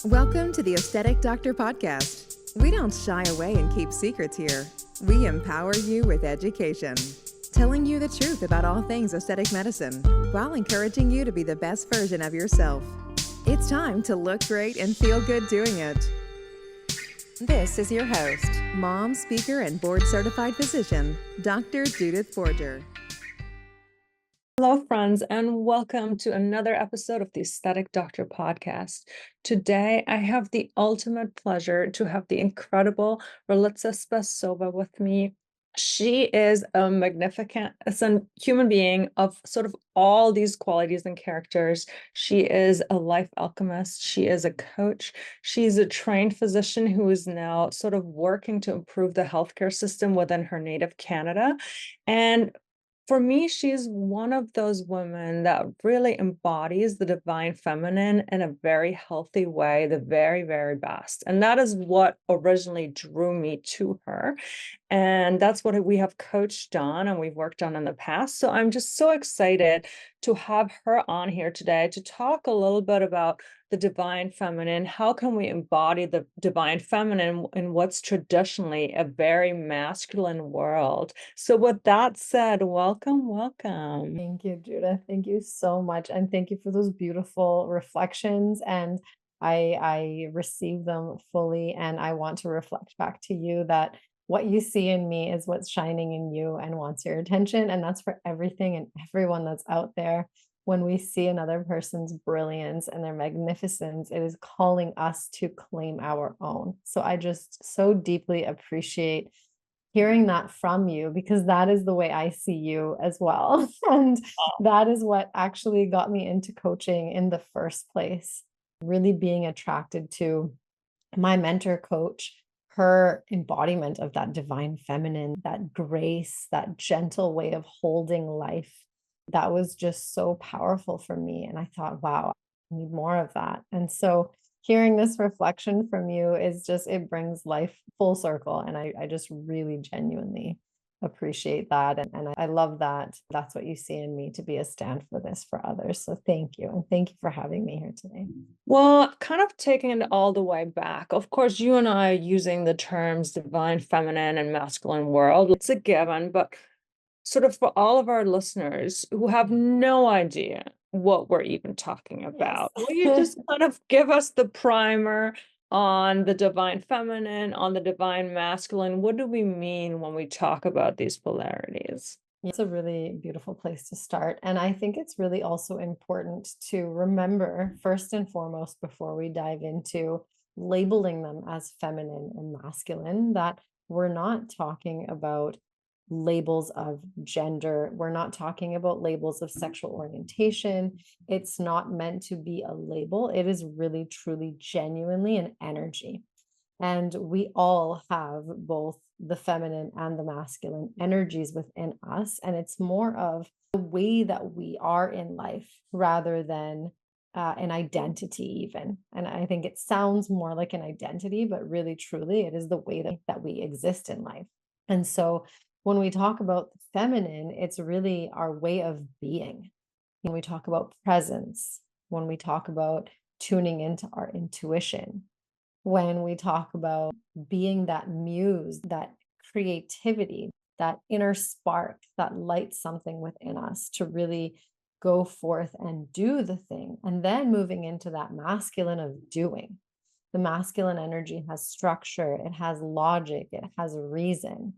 Welcome to the Aesthetic Doctor Podcast. We don't shy away and keep secrets here. We empower you with education, telling you the truth about all things aesthetic medicine while encouraging you to be the best version of yourself. It's time to look great and feel good doing it. This is your host, mom, speaker, and board-certified physician, Dr. Drs Borger. Hello, friends, and welcome to another episode of the Aesthetic Doctor Podcast. Today, I have the ultimate pleasure to have the incredible Ralitza Spassova with me. She is a magnificent human being of sort of all these qualities and characters. She is a life alchemist. She is a coach. She's a trained physician who is now sort of working to improve the healthcare system within her native Canada. And for me, she's one of those women that really embodies the divine feminine in a very healthy way, the very, very best. And that is what originally drew me to her. And that's what we have coached on and we've worked on in the past. So I'm just so excited to have her on here today to talk a little bit about the divine feminine. How can we embody the divine feminine in what's traditionally a very masculine world? So with that said, welcome. Thank you, Judith. Thank you so much. And thank you for those beautiful reflections. And I receive them fully. And I want to reflect back to you that what you see in me is what's shining in you and wants your attention. And that's for everything and everyone that's out there. When we see another person's brilliance and their magnificence, it is calling us to claim our own. So I just so deeply appreciate hearing that from you, because that is the way I see you as well. And that is what actually got me into coaching in the first place, really being attracted to my mentor coach, her embodiment of that divine feminine, that grace, that gentle way of holding life. That was just so powerful for me. And I thought, wow, I need more of that. And so hearing this reflection from you is just, it brings life full circle. And I just really genuinely appreciate that. And I love that that's what you see in me, to be a stand for this for others. So thank you. And thank you for having me here today. Well, kind of taking it all the way back. Of course, you and I are using the terms divine feminine and masculine world. It's a given, but sort of for all of our listeners who have no idea what we're even talking about, Yes. will you just kind of give us the primer on the divine feminine, on the divine masculine? What do we mean when we talk about these polarities? It's a really beautiful place to start. And I think it's really also important to remember, first and foremost, before we dive into labeling them as feminine and masculine, that we're not talking about labels of gender. We're not talking about labels of sexual orientation. It's not meant to be a label. It is really, truly, genuinely an energy. And we all have both the feminine and the masculine energies within us. And it's more of the way that we are in life rather than an identity even. And I think it sounds more like an identity, but really, truly, it is the way that we exist in life. And so when we talk about the feminine, it's really our way of being. When we talk about presence, when we talk about tuning into our intuition, when we talk about being that muse, that creativity, that inner spark that lights something within us to really go forth and do the thing, and then moving into that masculine of doing. The masculine energy has structure, it has logic, it has reason.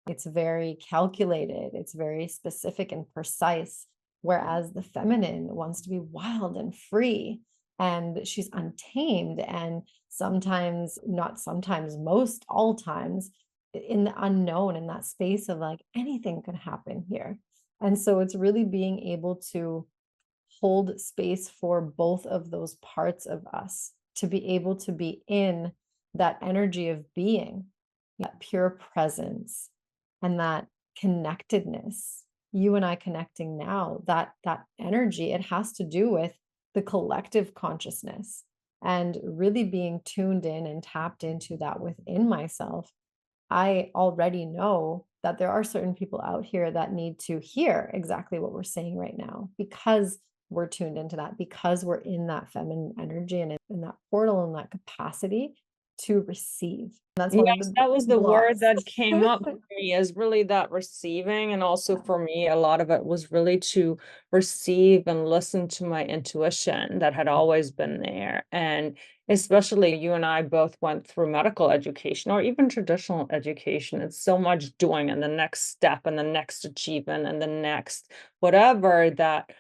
It's very calculated, it's very specific and precise, whereas the feminine wants to be wild and free, and she's untamed, and sometimes, not sometimes, most all times, in the unknown, in that space of like anything could happen here. And so it's really being able to hold space for both of those parts of us, to be able to be in that energy of being, that pure presence, and that connectedness. You and I connecting now, that energy, it has to do with the collective consciousness and really being tuned in and tapped into that within myself. I already know that there are certain people out here that need to hear exactly what we're saying right now, because we're tuned into that, because we're in that feminine energy and in that portal and that capacity to receive. That's one of Yes, the that was the word blocks. that came up for me, is really that receiving. And also for me, a lot of it was really to receive and listen to my intuition that had always been there. And especially you and I both went through medical education or even traditional education. It's so much doing and the next step and the next achievement and the next whatever, that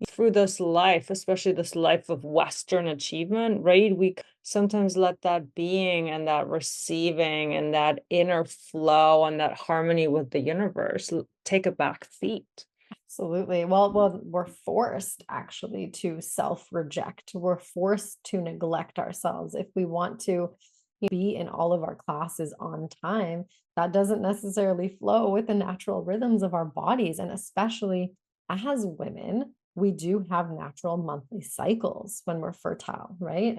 through this life, especially this life of Western achievement, right? We sometimes let that being and that receiving and that inner flow and that harmony with the universe take a back seat. Absolutely. Well, we're forced actually to self-reject. We're forced to neglect ourselves if we want to be in all of our classes on time. That doesn't necessarily flow with the natural rhythms of our bodies. And especially as women, we do have natural monthly cycles when we're fertile, right?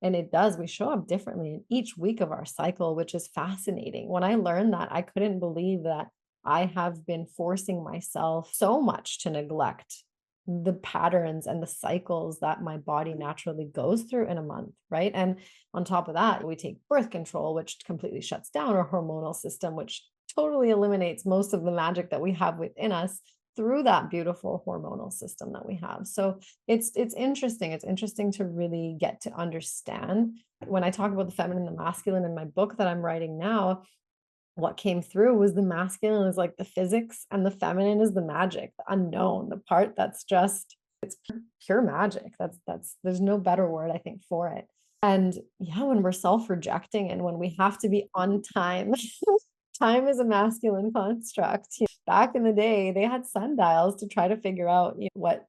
And it does, we show up differently in each week of our cycle, which is fascinating. When I learned that, I couldn't believe that I have been forcing myself so much to neglect the patterns and the cycles that my body naturally goes through in a month, right? And on top of that, we take birth control, which completely shuts down our hormonal system, which totally eliminates most of the magic that we have within us through that beautiful hormonal system that we have. So it's interesting. It's interesting to really get to understand. When I talk about the feminine and the masculine in my book that I'm writing now, what came through was the masculine is like the physics and the feminine is the magic, the unknown, the part that's just, it's pure magic. That's there's no better word I think for it. And yeah, when we're self-rejecting and when we have to be on time, time is a masculine construct. Back in the day, they had sundials to try to figure out what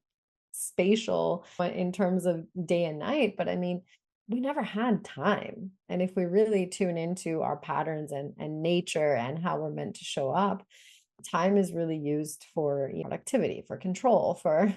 spatial in terms of day and night. But I mean, we never had time. And if we really tune into our patterns and nature and how we're meant to show up, time is really used for productivity, for control, for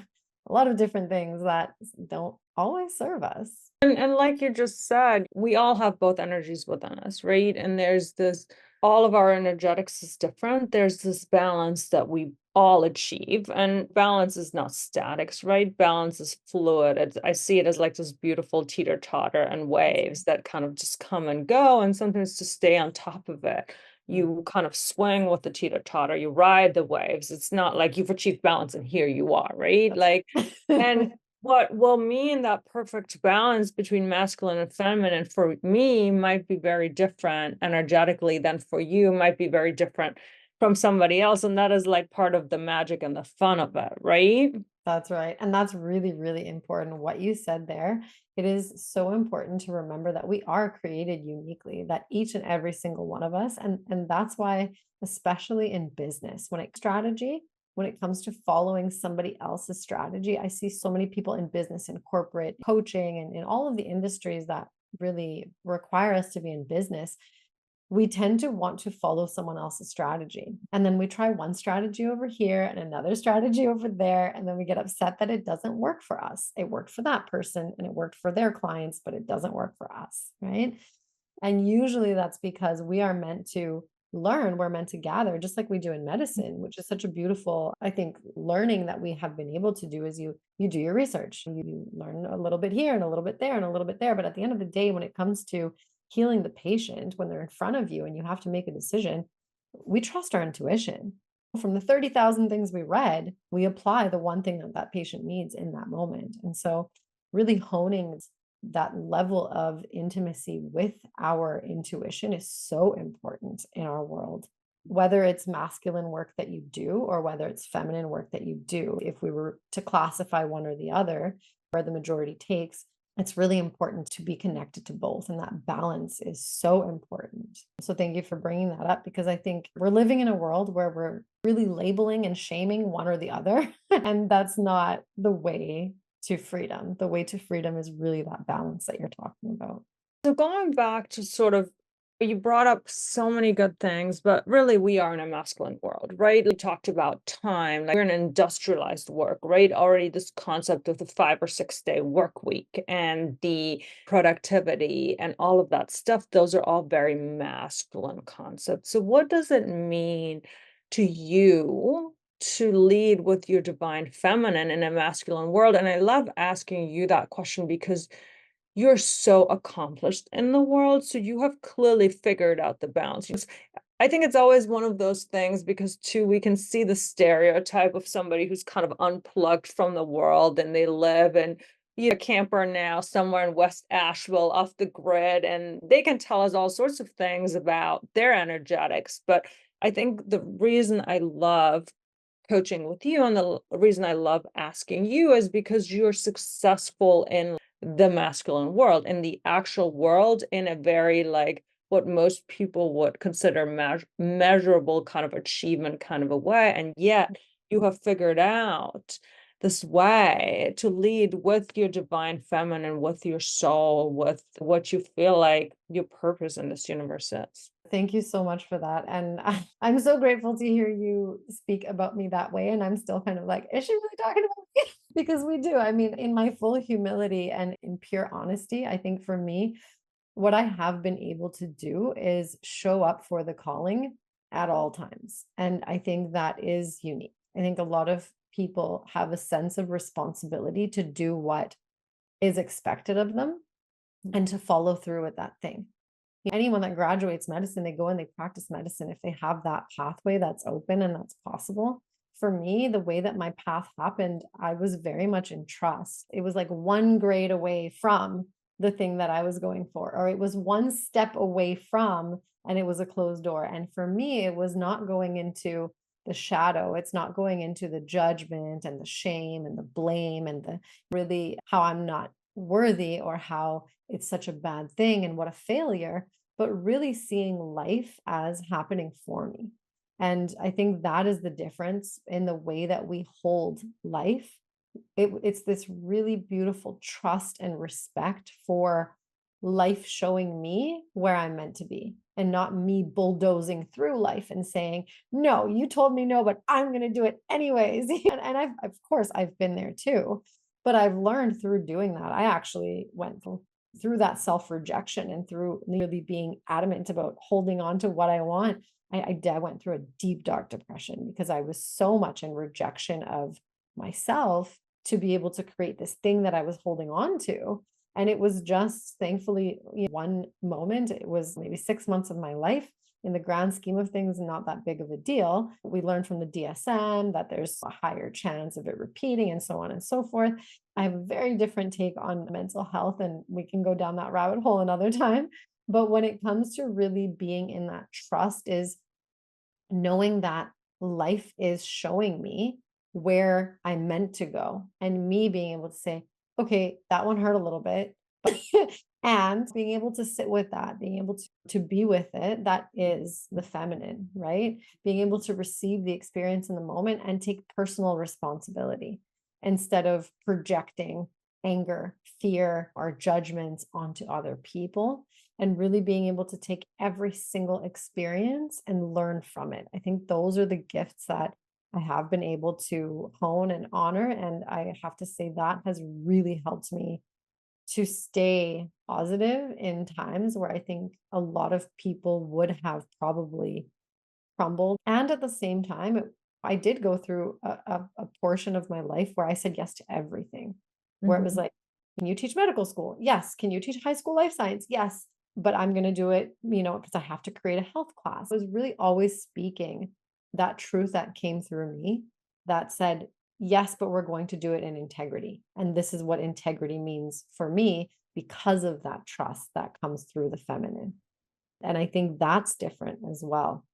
a lot of different things that don't always serve us. And like you just said, we all have both energies within us, right? And there's this, all of our energetics is different. There's this balance that we all achieve, and balance is not statics, right? Balance is fluid. I see it as like this beautiful teeter totter and waves that kind of just come and go. And sometimes to stay on top of it, you kind of swing with the teeter totter, you ride the waves. It's not like you've achieved balance and here you are, right? Like, and what will mean that perfect balance between masculine and feminine for me might be very different energetically than for you, might be very different from somebody else. And that is like part of the magic and the fun of it, right? That's right. And that's really, really important. What you said there, it is so important to remember that we are created uniquely, that each and every single one of us. And that's why, especially in business, when it comes to following somebody else's strategy, I see so many people in business and corporate coaching and in all of the industries that really require us to be in business. We tend to want to follow someone else's strategy. And then we try one strategy over here and another strategy over there. And then we get upset that it doesn't work for us. It worked for that person and it worked for their clients, but it doesn't work for us. Right. And usually that's because we are meant to learn, we're meant to gather, just like we do in medicine, which is such a beautiful, I think, learning that we have been able to do is you do your research, you learn a little bit here and a little bit there and a little bit there. But at the end of the day, when it comes to healing the patient, when they're in front of you and you have to make a decision, we trust our intuition. From the 30,000 things we read, we apply the one thing that that patient needs in that moment. And so really honing that level of intimacy with our intuition is so important in our world. Whether it's masculine work that you do or whether it's feminine work that you do, if we were to classify one or the other, where the majority takes, it's really important to be connected to both. And that balance is so important. So thank you for bringing that up, because I think we're living in a world where we're really labeling and shaming one or the other. And that's not the way to freedom. The way to freedom is really that balance that you're talking about. So going back to sort of, you brought up so many good things, but really we are in a masculine world, right? We talked about time, like we're in industrialized work, right? Already this concept of the 5 or 6 day work week and the productivity and all of that stuff, those are all very masculine concepts. So what does it mean to you to lead with your divine feminine in a masculine world? And I love asking you that question because you're so accomplished in the world. So you have clearly figured out the balance. I think it's always one of those things because too, we can see the stereotype of somebody who's kind of unplugged from the world and they live in a camper now somewhere in West Asheville off the grid, and they can tell us all sorts of things about their energetics. But I think the reason I love coaching with you and the reason I love asking you is because you're successful in the masculine world, in the actual world, in a very like what most people would consider measurable kind of achievement kind of a way. And yet you have figured out this way to lead with your divine feminine, with your soul, with what you feel like your purpose in this universe is. Thank you so much for that. And I'm so grateful to hear you speak about me that way. And I'm still kind of like, is she really talking about me? Because we do. I mean, in my full humility and in pure honesty, I think for me, what I have been able to do is show up for the calling at all times. And I think that is unique. I think a lot of people have a sense of responsibility to do what is expected of them and to follow through with that thing. Anyone that graduates medicine, they go and they practice medicine if they have that pathway that's open and that's possible. For me, the way that my path happened, I was very much in trust. It was like one grade away from the thing that I was going for, or it was one step away from, and it was a closed door. And for me, it was not going into the shadow. It's not going into the judgment and the shame and the blame and the really how I'm not worthy or how it's such a bad thing and what a failure, but really seeing life as happening for me. And I think that is the difference in the way that we hold life. It's this really beautiful trust and respect for life showing me where I'm meant to be and not me bulldozing through life and saying, no, you told me no, but I'm going to do it anyways. And I've, of course, I've been there too, but I've learned through doing that. I actually went through that self-rejection and through really being adamant about holding on to what I want. I went through a deep, dark depression because I was so much in rejection of myself to be able to create this thing that I was holding on to. And it was just thankfully one moment. It was maybe 6 months of my life. In the grand scheme of things, not that big of a deal. We learned from the DSM that there's a higher chance of it repeating and so on and so forth. I have a very different take on mental health, and we can go down that rabbit hole another time. But when it comes to really being in that trust is knowing that life is showing me where I'm meant to go, and me being able to say, okay, that one hurt a little bit, and being able to sit with that, being able to be with it, that is the feminine, right? Being able to receive the experience in the moment and take personal responsibility instead of projecting anger, fear, or judgments onto other people, and really being able to take every single experience and learn from it. I think those are the gifts that I have been able to hone and honor. And I have to say that has really helped me to stay positive in times where I think a lot of people would have probably crumbled. And at the same time, I did go through a portion of my life where I said yes to everything, where it was like, can you teach medical school? Yes. Can you teach high school life science? Yes. But I'm going to do it, because I have to create a health class. I was really always speaking that truth that came through me that said, yes, but we're going to do it in integrity. And this is what integrity means for me because of that trust that comes through the feminine. And I think that's different as well.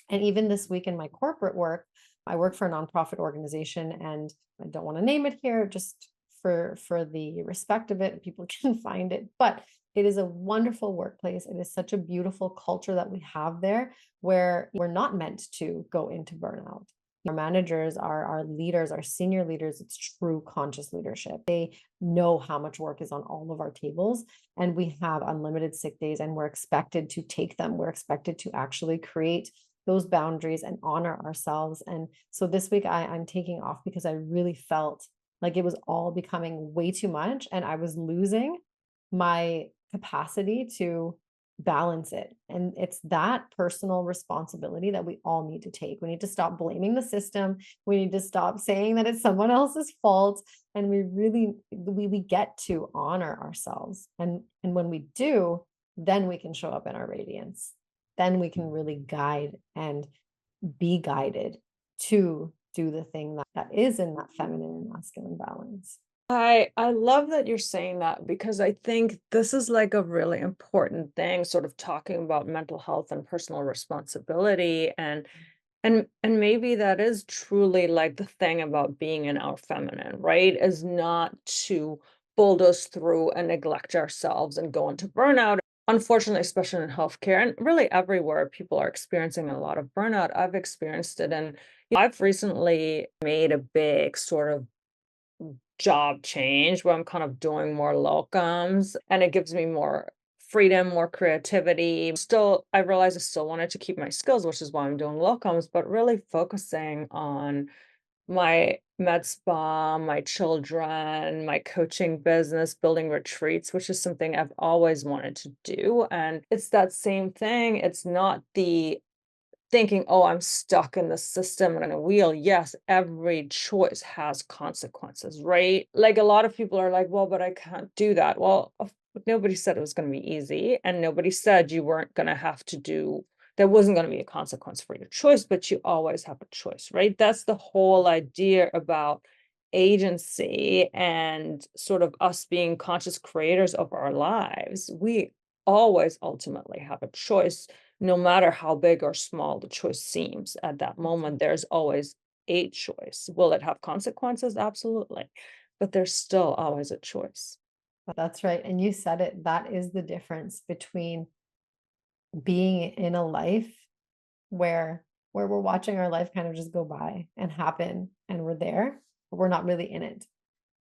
And even this week in my corporate work, I work for a nonprofit organization, and I don't want to name it here just for the respect of it. People can find it, but it is a wonderful workplace. It is such a beautiful culture that we have there where we're not meant to go into burnout. Our managers, our leaders, our senior leaders, it's true conscious leadership. They know how much work is on all of our tables, and we have unlimited sick days, and we're expected to take them. We're expected to actually create those boundaries and honor ourselves. And so this week I'm taking off because I really felt like it was all becoming way too much, and I was losing my capacity to balance it. And it's that personal responsibility that we all need to take. We need to stop blaming the system. We need to stop saying that it's someone else's fault. And we get to honor ourselves. And when we do, then we can show up in our radiance. Then we can really guide and be guided to do the thing that is in that feminine and masculine balance. I love that you're saying that, because I think this is like a really important thing, sort of talking about mental health and personal responsibility, and maybe that is truly like the thing about being in our feminine, right? Is not to bulldoze through and neglect ourselves and go into burnout. Unfortunately, especially in healthcare and really everywhere, people are experiencing a lot of burnout. I've experienced it, and I've recently made a big sort of job change where I'm kind of doing more locums, and it gives me more freedom, more creativity. Still, I realize I still wanted to keep my skills, which is why I'm doing locums, but really focusing on my med spa, my children, my coaching business, building retreats, which is something I've always wanted to do. And it's that same thing. It's not the thinking, oh, I'm stuck in the system and in a wheel. Yes, every choice has consequences, right? Like a lot of people are like, well, but I can't do that. Well, nobody said it was going to be easy, and nobody said you weren't going to have to do, there wasn't going to be a consequence for your choice, but you always have a choice, right? That's the whole idea about agency and sort of us being conscious creators of our lives. We always ultimately have a choice, no matter how big or small the choice seems at that moment. There's always a choice. Will it have consequences? Absolutely. But there's still always a choice. That's right. And you said it. That is the difference between being in a life where we're watching our life kind of just go by and happen, and we're there, but we're not really in it,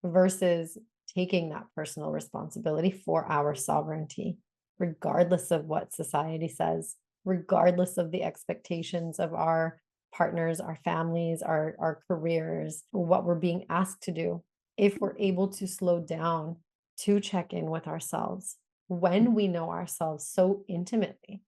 versus taking that personal responsibility for our sovereignty, regardless of what society says, regardless of the expectations of our partners, our families, our careers, what we're being asked to do. If we're able to slow down to check in with ourselves when we know ourselves so intimately,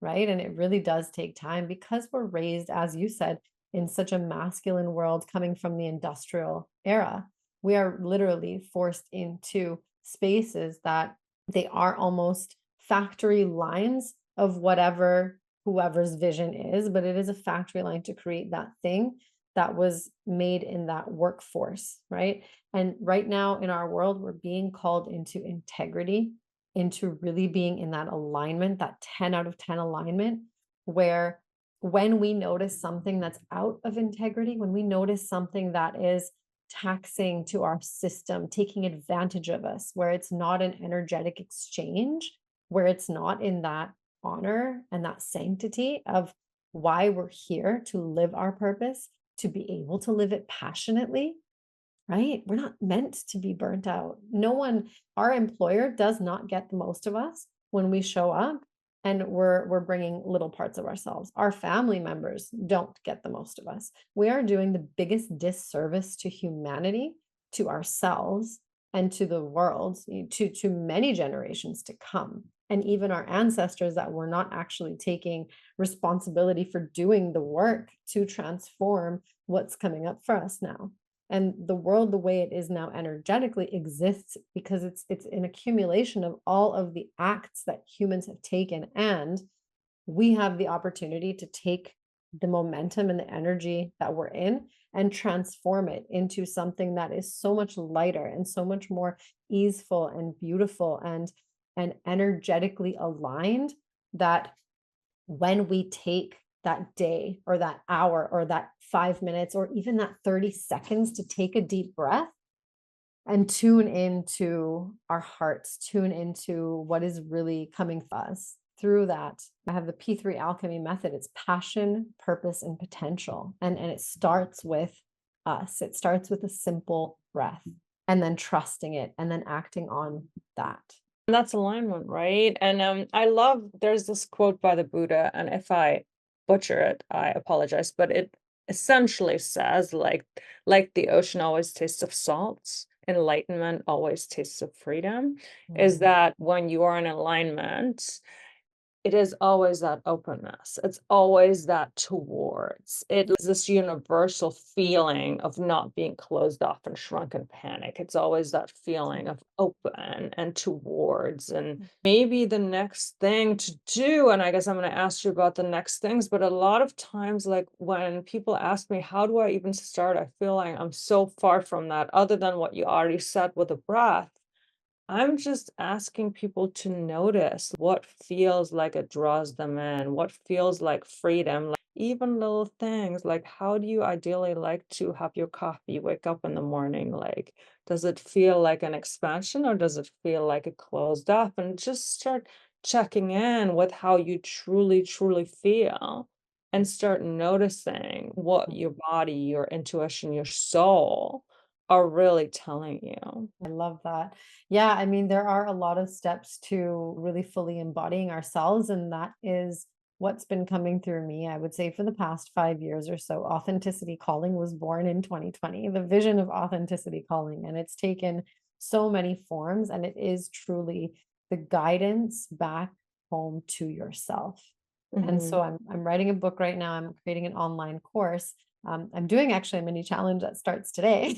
right? And it really does take time, because we're raised, as you said, in such a masculine world coming from the industrial era. We are literally forced into spaces that they are almost factory lines of whatever whoever's vision is, but it is a factory line to create that thing that was made in that workforce, right? And right now in our world, we're being called into integrity, into really being in that alignment, that 10 out of 10 alignment, where when we notice something that's out of integrity, when we notice something that is taxing to our system, taking advantage of us, where it's not an energetic exchange, where it's not in that honor and that sanctity of why we're here to live our purpose, to be able to live it passionately, right? We're not meant to be burnt out. No one, our employer does not get the most of us when we show up and we're bringing little parts of ourselves. Our family members don't get the most of us. We are doing the biggest disservice to humanity, to ourselves, and to the world, to many generations to come. And even our ancestors that were not actually taking responsibility for doing the work to transform what's coming up for us now. And the world, the way it is now energetically, exists because it's an accumulation of all of the acts that humans have taken. And we have the opportunity to take the momentum and the energy that we're in and transform it into something that is so much lighter and so much more easeful and beautiful and energetically aligned, that when we take that day or that hour or that 5 minutes or even that 30 seconds to take a deep breath and tune into our hearts, tune into what is really coming for us through that. I have the P3 alchemy method. It's passion, purpose, and potential. And it starts with us. It starts with a simple breath and then trusting it and then acting on that. And that's alignment, right? And I love, there's this quote by the Buddha, and if I butcher it, I apologize, but it essentially says like the ocean always tastes of salts, enlightenment always tastes of freedom. Is that when you are in alignment, it is always that openness. It's always that towards. It is this universal feeling of not being closed off and shrunk in panic. It's always that feeling of open and towards. And maybe the next thing to do, and I guess I'm going to ask you about the next things, but a lot of times, like when people ask me, how do I even start? I feel like I'm so far from that, other than what you already said with the breath. I'm just asking people to notice what feels like it draws them in, what feels like freedom, like even little things like how do you ideally like to have your coffee, wake up in the morning? Like, does it feel like an expansion or does it feel like it closed up? And just start checking in with how you truly, truly feel and start noticing what your body, your intuition, your soul are really telling you. I love that. Yeah, I mean, there are a lot of steps to really fully embodying ourselves, and that is what's been coming through me. I would say for the past 5 years or so, Authenticity Calling was born in 2020, the vision of Authenticity Calling, and it's taken so many forms, and it is truly the guidance back home to yourself. And so I'm writing a book right now. I'm creating an online course. I'm doing actually a mini challenge that starts today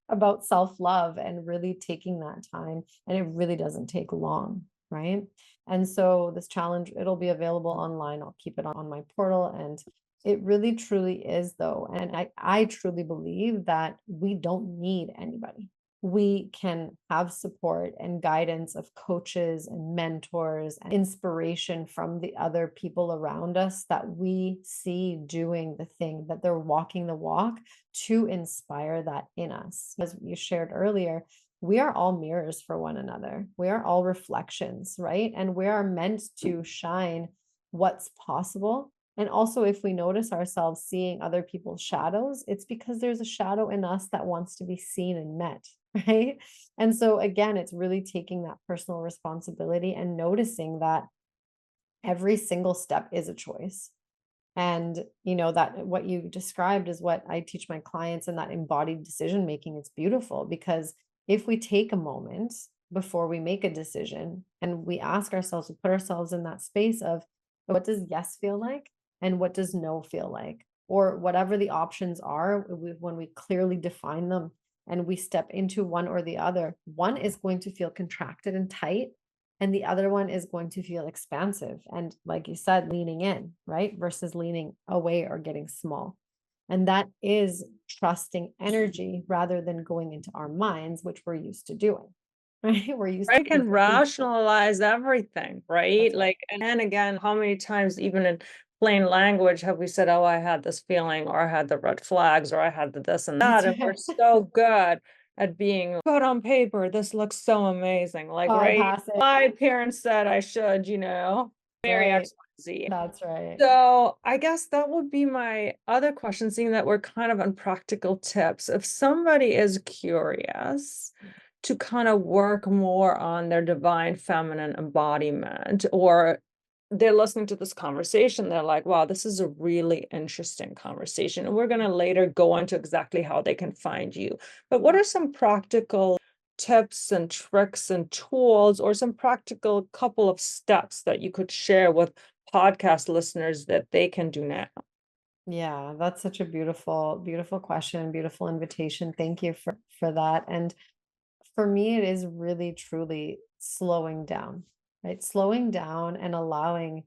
about self-love and really taking that time. And it really doesn't take long, right? And so this challenge, it'll be available online. I'll keep it on my portal. And it really truly is though. And I truly believe that we don't need anybody. We can have support and guidance of coaches and mentors and inspiration from the other people around us that we see doing the thing, that they're walking the walk, to inspire that in us. As you shared earlier, we are all mirrors for one another. We are all reflections, right? And we are meant to shine what's possible. And also, if we notice ourselves seeing other people's shadows, it's because there's a shadow in us that wants to be seen and met, right? And so, again, it's really taking that personal responsibility and noticing that every single step is a choice. And, that what you described is what I teach my clients, and that embodied decision making. It's beautiful because if we take a moment before we make a decision and we ask ourselves to put ourselves in that space of what does yes feel like and what does no feel like, or whatever the options are, when we clearly define them and we step into one or the other, one is going to feel contracted and tight and the other one is going to feel expansive and, like you said, leaning in, right, versus leaning away or getting small. And that is trusting energy rather than going into our minds, which we're used to doing, right? We're used I to can rationalize everything, right? That's right. Like, and again, how many times, even in plain language, have we said, oh, I had this feeling, or I had the red flags, or I had the this and that. And we're so good at being put on paper. This looks so amazing. Like, right? Bypass it. My parents said I should, marry Right. XYZ. That's right. So I guess that would be my other question, seeing that we're kind of on practical tips. If somebody is curious to kind of work more on their divine feminine embodiment, or they're listening to this conversation, they're like, wow, this is a really interesting conversation. And we're going to later go into exactly how they can find you. But what are some practical tips and tricks and tools, or some practical couple of steps that you could share with podcast listeners that they can do now? Yeah, that's such a beautiful, beautiful question, beautiful invitation. Thank you for that. And for me, it is really truly slowing down, right? Slowing down and allowing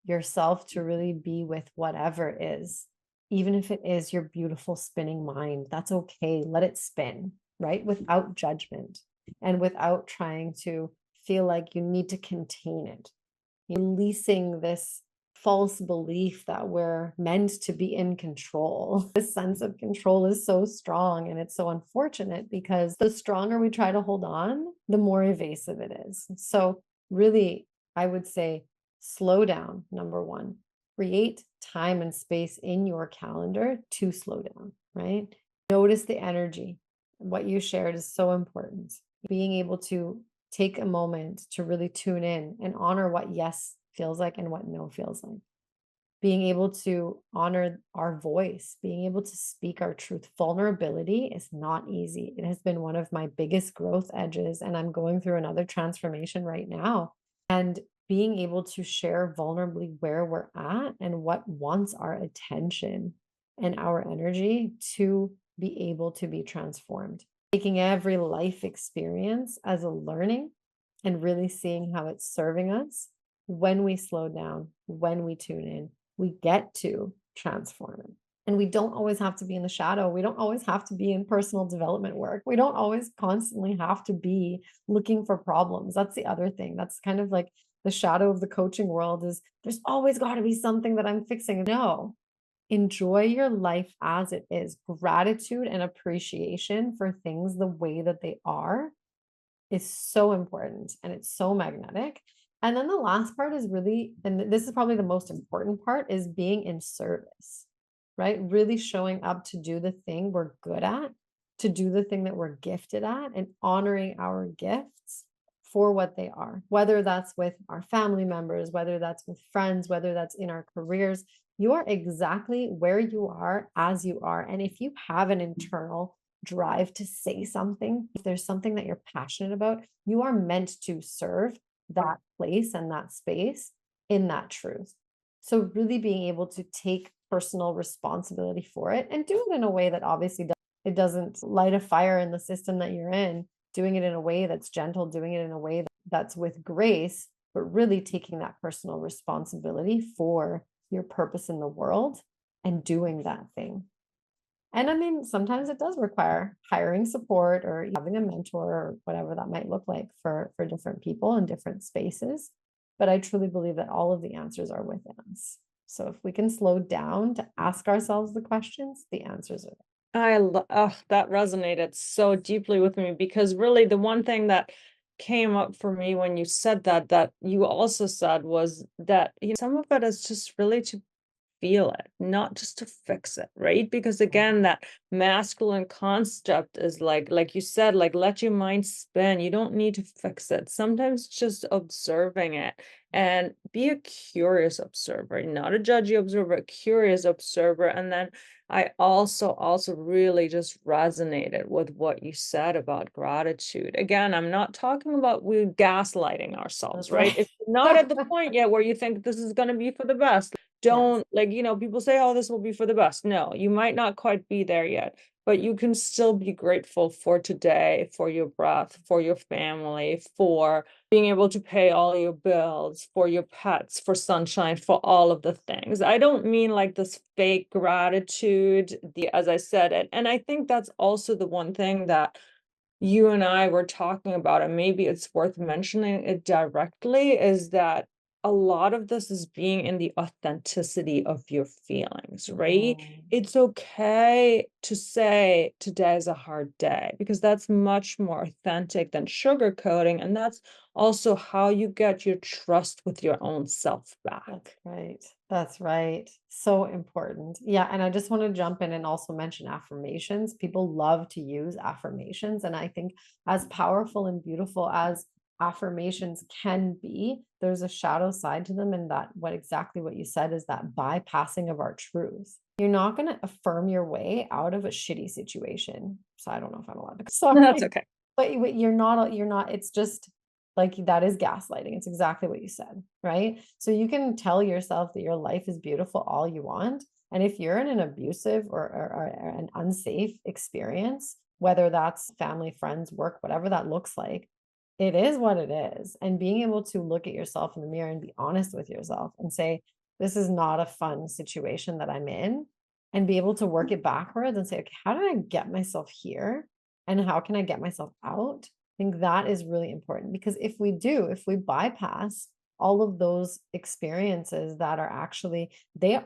yourself to really be with whatever is, even if it is your beautiful spinning mind. That's okay. Let it spin, right? Without judgment and without trying to feel like you need to contain it. Releasing this false belief that we're meant to be in control. This sense of control is so strong, and it's so unfortunate because the stronger we try to hold on, the more evasive it is. So really, I would say slow down, number one. Create time and space in your calendar to slow down, right? Notice the energy. What you shared is so important. Being able to take a moment to really tune in and honor what yes feels like and what no feels like. Being able to honor our voice, being able to speak our truth. Vulnerability is not easy. It has been one of my biggest growth edges, and I'm going through another transformation right now. And being able to share vulnerably where we're at and what wants our attention and our energy to be able to be transformed. Taking every life experience as a learning and really seeing how it's serving us. When we slow down, when we tune in, we get to transform it. And we don't always have to be in the shadow. We don't always have to be in personal development work. We don't always constantly have to be looking for problems. That's the other thing. That's kind of like the shadow of the coaching world, is there's always got to be something that I'm fixing. No, enjoy your life as it is. Gratitude and appreciation for things the way that they are is so important, and it's so magnetic. And then the last part is really, and this is probably the most important part, is being in service, right? Really showing up to do the thing we're good at, to do the thing that we're gifted at, and honoring our gifts for what they are, whether that's with our family members, whether that's with friends, whether that's in our careers. You're exactly where you are as you are. And if you have an internal drive to say something, if there's something that you're passionate about, you are meant to serve that place and that space in that truth. So really being able to take personal responsibility for it and do it in a way that obviously it doesn't light a fire in the system that you're in, doing it in a way that's gentle, doing it in a way that's with grace, but really taking that personal responsibility for your purpose in the world and doing that thing. And I mean, sometimes it does require hiring support or having a mentor or whatever that might look like for different people in different spaces. But I truly believe that all of the answers are within us. So if we can slow down to ask ourselves the questions, the answers are there. That resonated so deeply with me, because really the one thing that came up for me when you said that you also said was that, some of it is just really to feel it, not just to fix it, right? Because again, that masculine construct is like you said, like, let your mind spin. You don't need to fix it. Sometimes just observing it, and be a curious observer, not a judgy observer, a curious observer. And then I also really just resonated with what you said about gratitude. Again, I'm not talking about we gaslighting ourselves, That's right? right. If you're not at the point yet where you think this is going to be for the best, don't people say, oh, this will be for the best. No, you might not quite be there yet, but you can still be grateful for today, for your breath, for your family, for being able to pay all your bills, for your pets, for sunshine, for all of the things. I don't mean like this fake gratitude, as I said it. And I think that's also the one thing that you and I were talking about, and maybe it's worth mentioning it directly, is that a lot of this is being in the authenticity of your feelings, right? It's okay to say today's a hard day, because that's much more authentic than sugarcoating. And that's also how you get your trust with your own self back. That's right. That's right. So important. Yeah. And I just want to jump in and also mention affirmations. People love to use affirmations. And I think as powerful and beautiful as affirmations can be, there's a shadow side to them. And that exactly what you said is that bypassing of our truth. You're not going to affirm your way out of a shitty situation. So I don't know if I'm allowed to. Sorry. That's okay. But you're not, it's just like, that is gaslighting. It's exactly what you said, right? So you can tell yourself that your life is beautiful all you want. And if you're in an abusive or an unsafe experience, whether that's family, friends, work, whatever that looks like, it is what it is. And being able to look at yourself in the mirror and be honest with yourself and say, this is not a fun situation that I'm in, and be able to work it backwards and say, okay, how did I get myself here? And how can I get myself out? I think that is really important, because if we bypass all of those experiences that are actually, the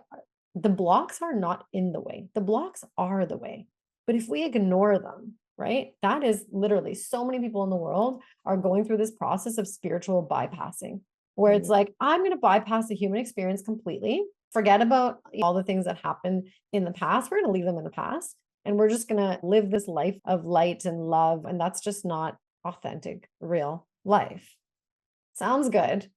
blocks are not in the way. The blocks are the way. But if we ignore them, right? That is literally, so many people in the world are going through this process of spiritual bypassing, where it's like, I'm going to bypass the human experience completely, forget about all the things that happened in the past. We're going to leave them in the past. And we're just going to live this life of light and love. And that's just not authentic, real life. Sounds good.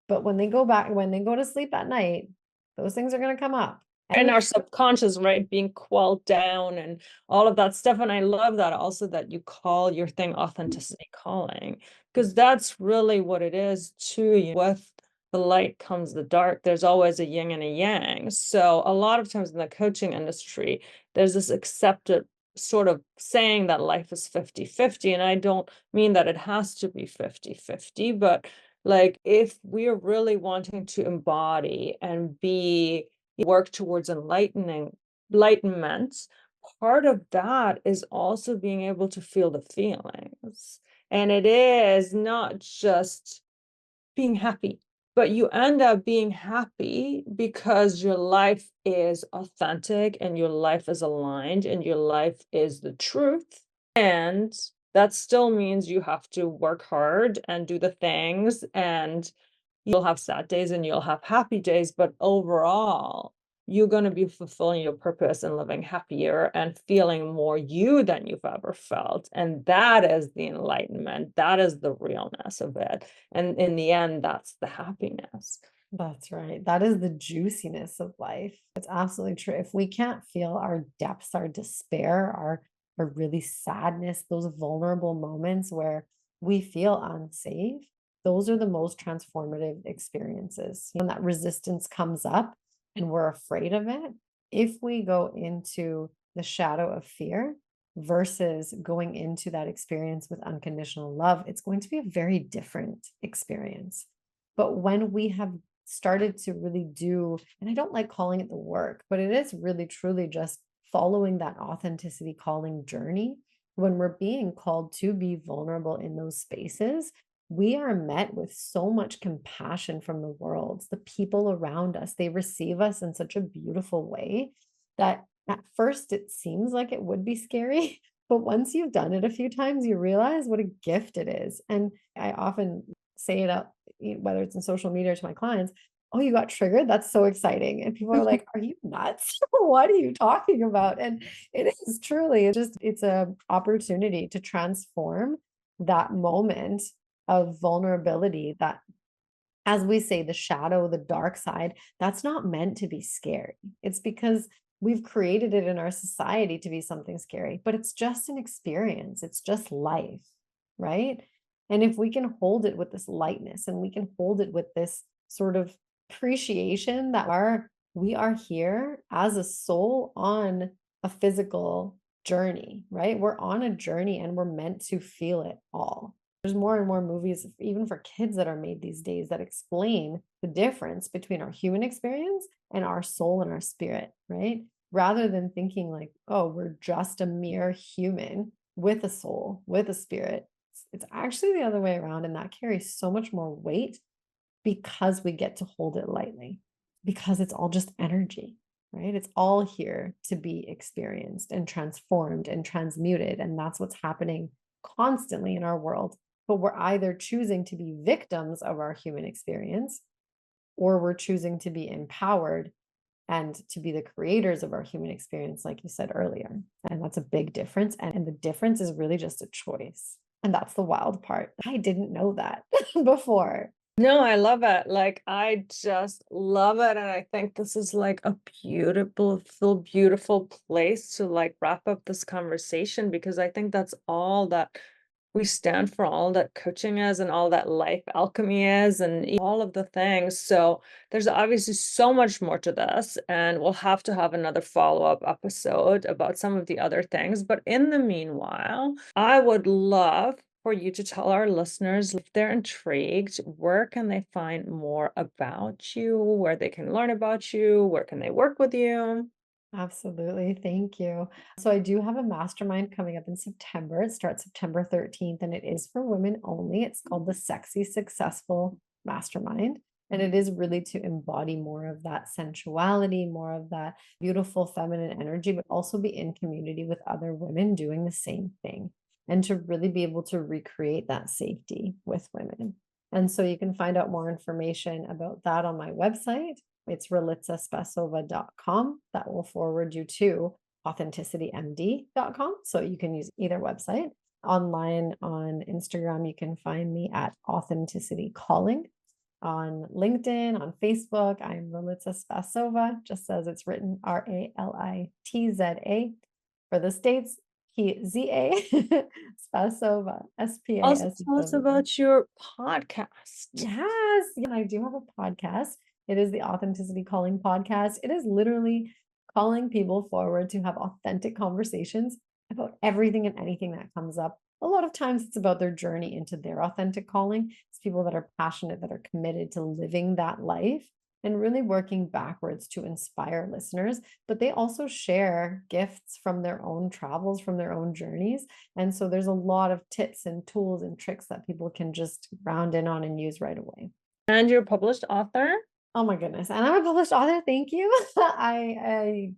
But when they go to sleep at night, those things are going to come up. And our subconscious, right, being quelled down and all of that stuff. And I love that also, that you call your thing authenticity calling, because that's really what it is to you with the light comes the dark. There's always a yin and a yang. So a lot of times in the coaching industry, there's this accepted sort of saying that life is 50-50. And I don't mean that it has to be 50-50, but like if we're really wanting to embody and work towards enlightenment, part of that is also being able to feel the feelings. And it is not just being happy, but you end up being happy because your life is authentic and your life is aligned and your life is the truth. And that still means you have to work hard and do the things, and you'll have sad days and you'll have happy days, but overall, you're going to be fulfilling your purpose and living happier and feeling more you than you've ever felt. And that is the enlightenment. That is the realness of it. And in the end, that's the happiness. That's right. That is the juiciness of life. It's absolutely true. If we can't feel our depths, our despair, our really sadness, those vulnerable moments where we feel unsafe, those are the most transformative experiences. When that resistance comes up and we're afraid of it, if we go into the shadow of fear versus going into that experience with unconditional love, it's going to be a very different experience. But when we have started to really do, and I don't like calling it the work, but it is really truly just following that authenticity calling journey. When we're being called to be vulnerable in those spaces, we are met with so much compassion from the world. The people around us, they receive us in such a beautiful way that at first it seems like it would be scary, but once you've done it a few times, you realize what a gift it is. And I often say it up, whether it's in social media or to my clients, oh, you got triggered? That's so exciting. And people are like, are you nuts? What are you talking about? And it is truly, it's an opportunity to transform that moment of vulnerability that, as we say, the shadow, the dark side, that's not meant to be scary. It's because we've created it in our society to be something scary, but it's just an experience. It's just life, right? And if we can hold it with this lightness and we can hold it with this sort of appreciation that we are here as a soul on a physical journey, right? We're on a journey and we're meant to feel it all. There's more and more movies, even for kids, that are made these days that explain the difference between our human experience and our soul and our spirit, right? Rather than thinking like, oh, we're just a mere human with a soul, with a spirit. It's actually the other way around. And that carries so much more weight because we get to hold it lightly, because it's all just energy, right? It's all here to be experienced and transformed and transmuted. And that's what's happening constantly in our world. But we're either choosing to be victims of our human experience, or we're choosing to be empowered and to be the creators of our human experience, like you said earlier. And that's a big difference. And the difference is really just a choice. And that's the wild part. I didn't know that before. No, I love it. Like, I just love it. And I think this is like a beautiful place to like wrap up this conversation, because I think that's all that we stand for, all that coaching is, and all that life alchemy is, and all of the things. So there's obviously so much more to this, and we'll have to have another follow-up episode about some of the other things. But in the meanwhile, I would love for you to tell our listeners, if they're intrigued, where can they find more about you, where they can learn about you, where can they work with you? Absolutely. Thank you. So I do have a mastermind coming up in September. It starts September 13th and it is for women only. It's called the Sexy Successful Mastermind. And it is really to embody more of that sensuality, more of that beautiful feminine energy, but also be in community with other women doing the same thing, and to really be able to recreate that safety with women. And so you can find out more information about that on my website. It's ralitzaspassova.com. That will forward you to authenticitymd.com. So you can use either website. Online on Instagram, you can find me at Authenticity Calling. On LinkedIn, on Facebook, I'm Ralitza Spassova, just as it's written, Ralitza. For the States, Spassova, Also tell us Spassova. about your podcast. Yes, and I do have a podcast. It is the Authenticity Calling podcast. It is literally calling people forward to have authentic conversations about everything and anything that comes up. A lot of times it's about their journey into their authentic calling. It's people that are passionate, that are committed to living that life and really working backwards to inspire listeners. But they also share gifts from their own travels, from their own journeys. And so there's a lot of tips and tools and tricks that people can just round in on and use right away. And you're a published author? Oh my goodness. And I'm a published author. Thank you. I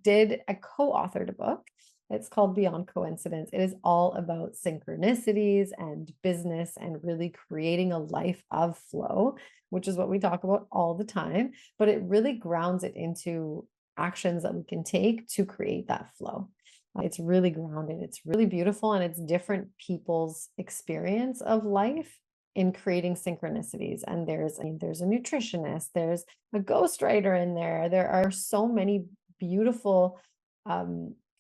co-authored a book. It's called Beyond Coincidence. It is all about synchronicities and business and really creating a life of flow, which is what we talk about all the time. But it really grounds it into actions that we can take to create that flow. It's really grounded. It's really beautiful. And it's different people's experience of life in creating synchronicities. And there's a nutritionist, there's a ghostwriter in there. There are so many beautiful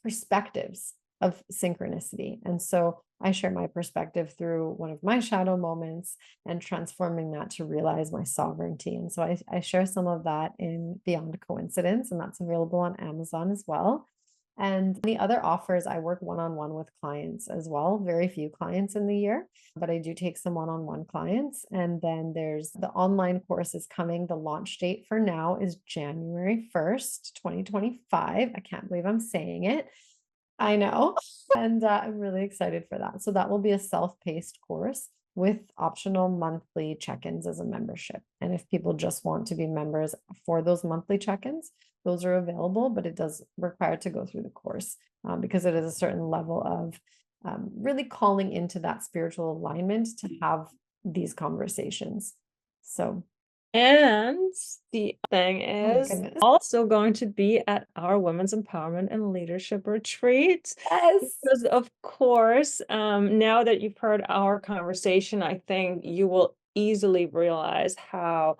perspectives of synchronicity. And so I share my perspective through one of my shadow moments and transforming that to realize my sovereignty. And so I share some of that in Beyond Coincidence, and that's available on Amazon as well. And the other offers, I work one-on-one with clients as well. Very few clients in the year, but I do take some one-on-one clients. And then there's the online course is coming. The launch date for now is January 1st, 2025. I can't believe I'm saying it. I know. And I'm really excited for that. So that will be a self-paced course with optional monthly check-ins as a membership. And if people just want to be members for those monthly check-ins, those are available, but it does require to go through the course because it is a certain level of really calling into that spiritual alignment to have these conversations. So. And the thing is goodness. also going to be at our Women's Empowerment and Leadership Retreat. Yes. Because of course, now that you've heard our conversation, I think you will easily realize how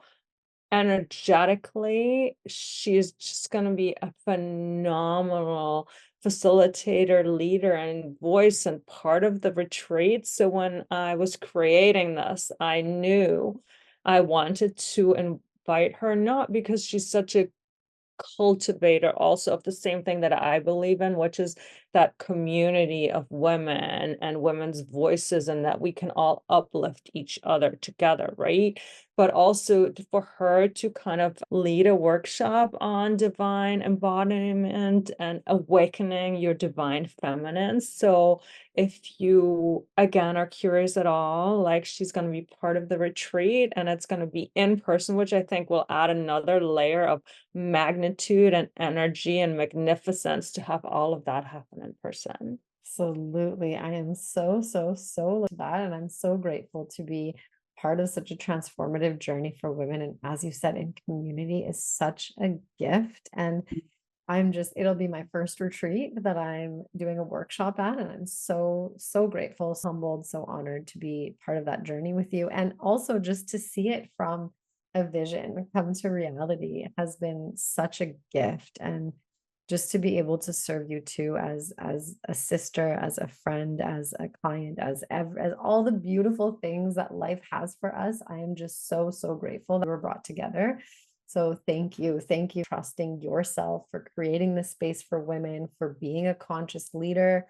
energetically she's just going to be a phenomenal facilitator, leader, and voice and part of the retreat. So when I was creating this, I knew I wanted to invite her, not because she's such a cultivator also of the same thing that I believe in, which is that community of women and women's voices, and that we can all uplift each other together, right? But also for her to kind of lead a workshop on divine embodiment and awakening your divine feminine. So if you again are curious at all, like, she's going to be part of the retreat, and it's going to be in person, which I think will add another layer of magnitude and energy and magnificence to have all of that happen in person. Absolutely. I am so that. And I'm so grateful to be part of such a transformative journey for women. And as you said, in community is such a gift. And it'll be my first retreat that I'm doing a workshop at. And I'm so grateful, so humbled, so honored to be part of that journey with you. And also just to see it from a vision come to reality has been such a gift. And just to be able to serve you too as a sister, as a friend, as a client, as all the beautiful things that life has for us. I am just so grateful that we're brought together. So thank you for trusting yourself, for creating this space for women, for being a conscious leader,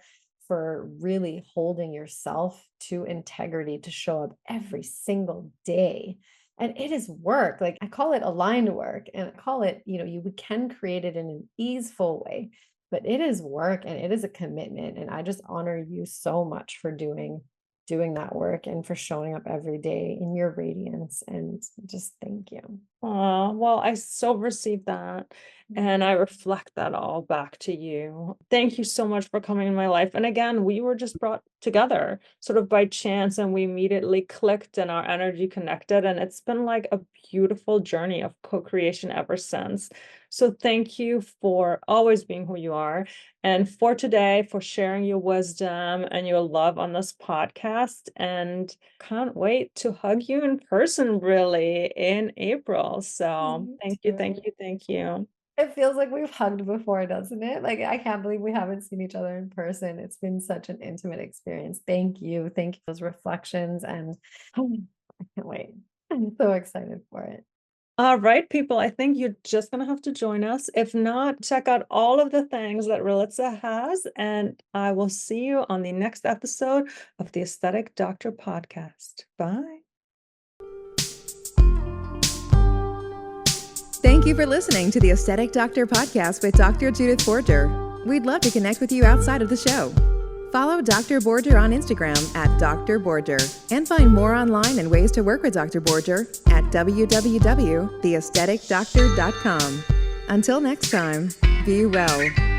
for really holding yourself to integrity to show up every single day. And it is work. Like, I call it aligned work, and I call it, we can create it in an easeful way, but it is work and it is a commitment. And I just honor you so much for doing that work and for showing up every day in your radiance. And just thank you. Oh, well, I so received that, and I reflect that all back to you. Thank you so much for coming in my life. And again, we were just brought together sort of by chance, and we immediately clicked and our energy connected. And it's been like a beautiful journey of co-creation ever since. So thank you for always being who you are. And for today, for sharing your wisdom and your love on this podcast. And can't wait to hug you in person, really, in April. So thank you. It feels like we've hugged before, doesn't it? Like, I can't believe we haven't seen each other in person. It's been such an intimate experience. Thank you. Thank you for those reflections. And I can't wait. I'm so excited for it. All right, people, I think you're just going to have to join us. If not, check out all of the things that Ralitza has, and I will see you on the next episode of the Aesthetic Doctor podcast. Bye. Thank you for listening to the Aesthetic Doctor podcast with Dr. Judith Borger. We'd love to connect with you outside of the show. Follow Dr. Borger on Instagram at Dr. Borger and find more online and ways to work with Dr. Borger at www.theaestheticdoctor.com. Until next time, be well.